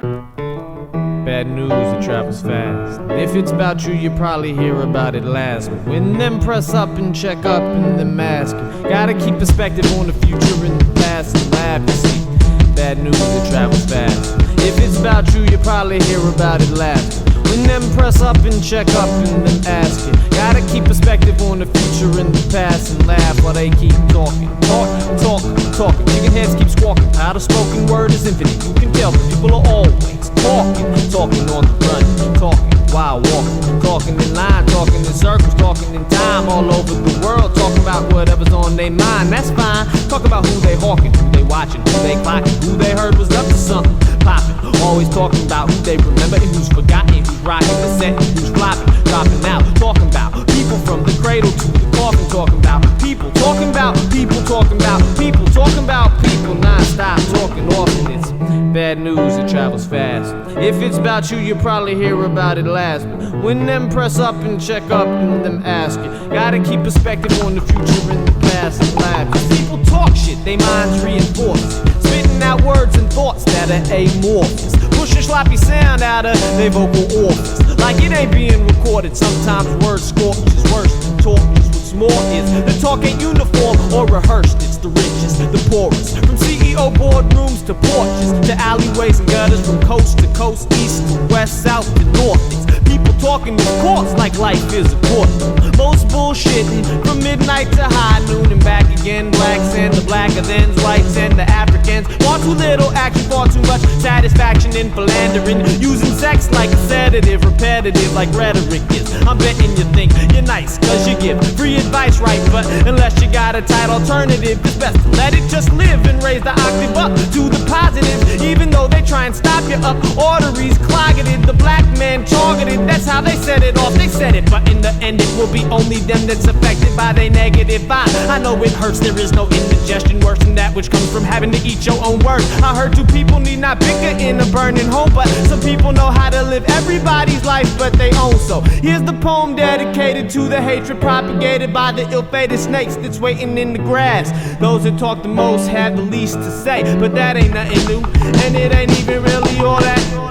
Bad news, it travels fast. If it's about you, you probably hear about it last. But when them press up and check up and them ask you, gotta keep perspective on the future and the past and laugh. You see, bad news, it travels fast. If it's about you, you probably hear about it last. When them press up and check up and then ask you, gotta keep perspective on the future and the past and laugh while they keep talking. Talking. Chicken heads keep squawking. How the spoken word is infinite. You can tell, but people are always talking on the run, talking while walking, talking in line, talking in circles, talking in time, all over the world, talking about whatever's on their mind. That's fine. Talk about who they hawking, who they watching, who they clocking, who they heard was up to something popping. Always talking about who they remember and who's forgotten, who's rocking the set, who's flopping, dropping out. Talking about people from the cradle to the coffin. Talking about people, talking about people, talking about people, talking about people. Non-stop talking often. It's bad news, it travels fast. If it's about you, you probably hear about it last. But when them press up and check up and them ask you, gotta keep perspective on the future and the past and laugh. Cause people talk shit, they minds reinforce, spitting out words and thoughts that are amorphous, pushing sloppy sound out of their vocal orifice like it ain't being recorded. Sometimes words scorches worse than torches. What's more is the talk ain't uniform or rehearsed. It's the richest, the poorest, from CEO boardrooms to porches, to alleyways and gutters, from coast to coast, east to west, south to north. It's people talking of course like life is a courtroom. Most bullshitting from midnight to high noon and back again. Blacks and the blacker thans, whites and the Africans. Far too little action, far too much satisfaction in philandering, using sex like a sedative, repetitive like rhetoric is. I'm betting you think you're nice cause you give free advice, right? But unless you got a tight alternative, it's best to let it just live and raise the octave up to the positive. Even though they try and stop you up, arteries clogged, the black man targeted. That's how they set it off, they said it, but in the end it will be only them that's affected by their negative vibe. I know it hurts, there is no indigestion worse than that which comes from having to eat your own words. I heard two people need not bicker in a burning home, but some people know how to live everybody's life but they own. So here's the poem dedicated to the hatred propagated by the ill-fated snakes that's waiting in the grass. Those that talk the most have the least to say, but that ain't nothing new, and it ain't even really all that